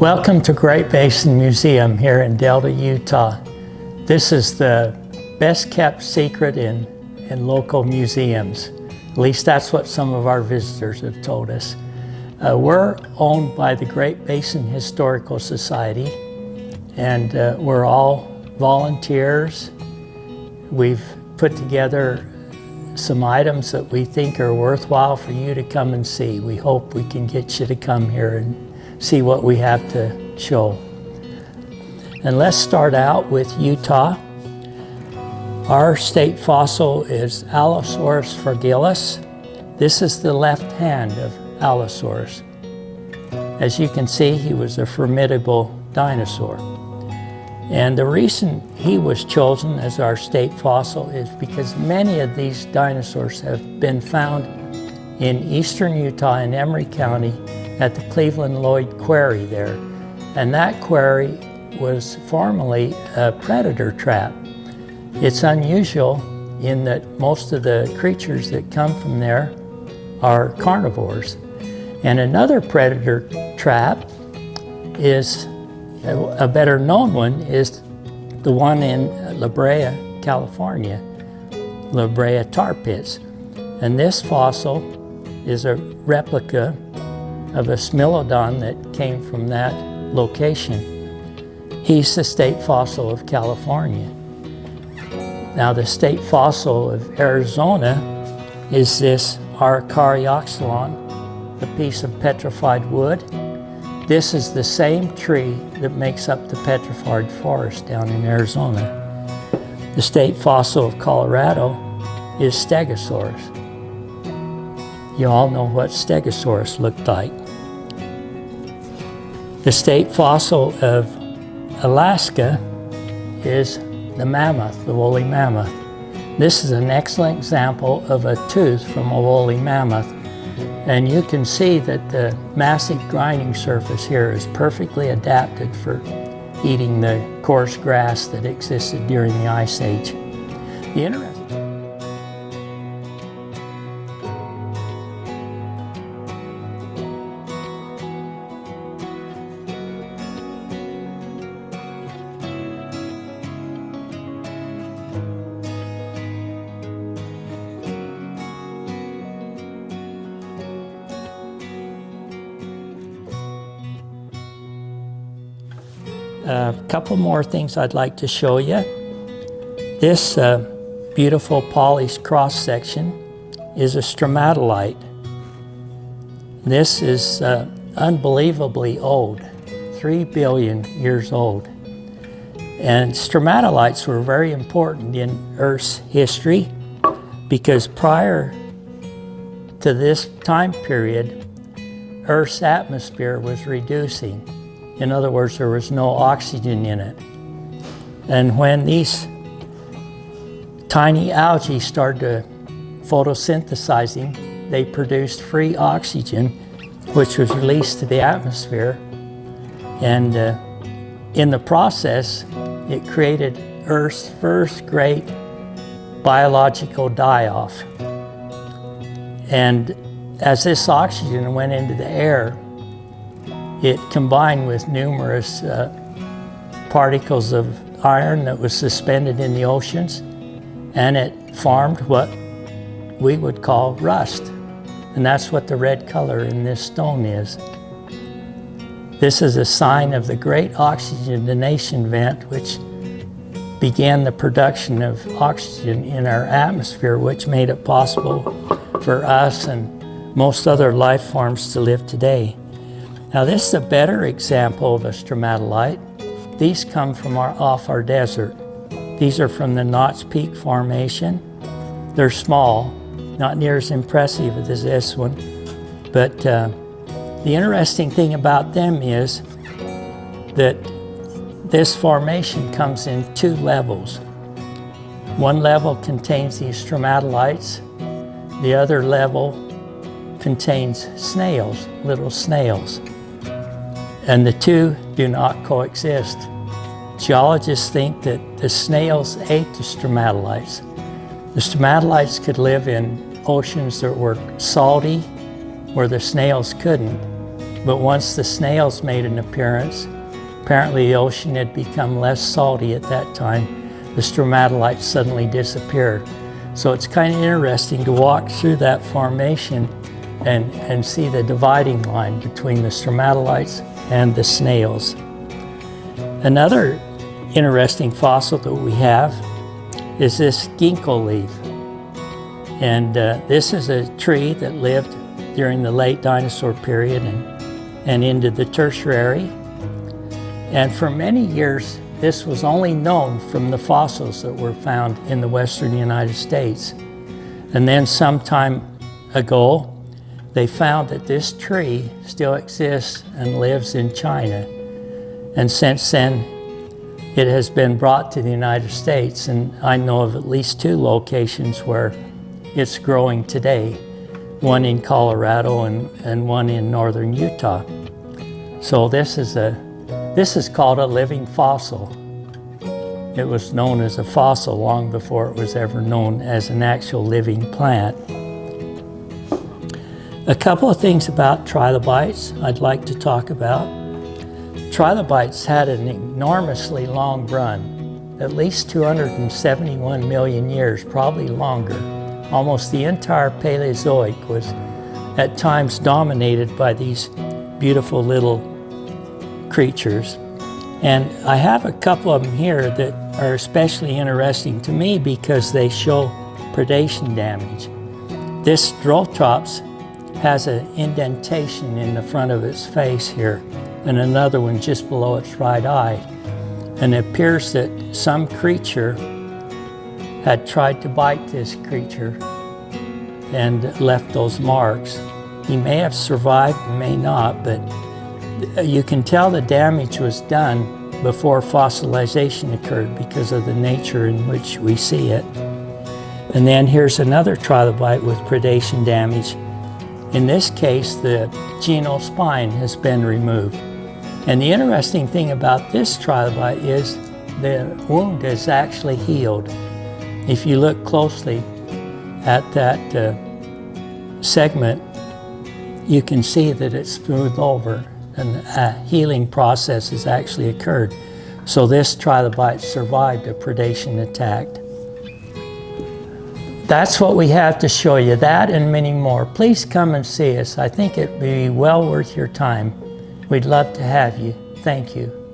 Welcome to Great Basin Museum here in Delta, Utah. This is the best kept secret in local museums. At least that's what some of our visitors have told us. We're owned by the Great Basin Historical Society, and we're all volunteers. We've put together some items that we think are worthwhile for you to come and see. We hope we can get you to come here and see what we have to show. And let's start out with Utah. Our state fossil is Allosaurus fragilis. This is the left hand of Allosaurus. As you can see, he was a formidable dinosaur. And the reason he was chosen as our state fossil is because many of these dinosaurs have been found in eastern Utah in Emery County at the Cleveland Lloyd Quarry there. And that quarry was formerly a predator trap. It's unusual in that most of the creatures that come from there are carnivores. And another predator trap is, a better known one, is the one in La Brea, California, La Brea tar pits. And this fossil is a replica of a smilodon that came from that location. He's the state fossil of California. Now the state fossil of Arizona is this Caryoxylon, a piece of petrified wood. This is the same tree that makes up the petrified forest down in Arizona. The state fossil of Colorado is Stegosaurus. You all know what Stegosaurus looked like. The state fossil of Alaska is the mammoth, the woolly mammoth. This is an excellent example of a tooth from a woolly mammoth. And you can see that the massive grinding surface here is perfectly adapted for eating the coarse grass that existed during the Ice Age. The interesting A couple more things I'd like to show you. This beautiful polished cross section is a stromatolite. This is unbelievably old, 3 billion years old. And stromatolites were very important in Earth's history because prior to this time period, Earth's atmosphere was reducing. In other words, there was no oxygen in it. And when these tiny algae started photosynthesizing, they produced free oxygen, which was released to the atmosphere. And in the process, it created Earth's first great biological die-off. And as this oxygen went into the air, it combined with numerous particles of iron that was suspended in the oceans, and it formed what we would call rust. And that's what the red color in this stone is. This is a sign of the great oxygenation vent, which began the production of oxygen in our atmosphere, which made it possible for us and most other life forms to live today. Now this is a better example of a stromatolite. These come from off our desert. These are from the Notch Peak Formation. They're small, not near as impressive as this one, but the interesting thing about them is that this formation comes in 2 levels. One level contains these stromatolites. The other level contains snails, little snails. And the two do not coexist. Geologists think that the snails ate the stromatolites. The stromatolites could live in oceans that were salty, where the snails couldn't. But once the snails made an appearance, apparently the ocean had become less salty at that time, the stromatolites suddenly disappeared. So it's kind of interesting to walk through that formation and see the dividing line between the stromatolites and the snails. Another interesting fossil that we have is this Ginko leaf. And this is a tree that lived during the late dinosaur period and into the tertiary. And for many years, this was only known from the fossils that were found in the western United States. And then some time ago, they found that this tree still exists and lives in China. And since then, it has been brought to the United States, and I know of at least 2 locations where it's growing today, one in Colorado and one in northern Utah. So this is called a living fossil. It was known as a fossil long before it was ever known as an actual living plant. A couple of things about trilobites I'd like to talk about. Trilobites had an enormously long run, at least 271 million years, probably longer. Almost the entire Paleozoic was at times dominated by these beautiful little creatures. And I have a couple of them here that are especially interesting to me because they show predation damage. This Drotrops has an indentation in the front of its face here, and another one just below its right eye. And it appears that some creature had tried to bite this creature and left those marks. He may have survived, may not, but you can tell the damage was done before fossilization occurred because of the nature in which we see it. And then here's another trilobite with predation damage. In this case, the genal spine has been removed. And the interesting thing about this trilobite is the wound is actually healed. If you look closely at that segment, you can see that it's smoothed over and a healing process has actually occurred. So this trilobite survived a predation attack. That's what we have to show you, that and many more. Please come and see us. I think it'd be well worth your time. We'd love to have you. Thank you.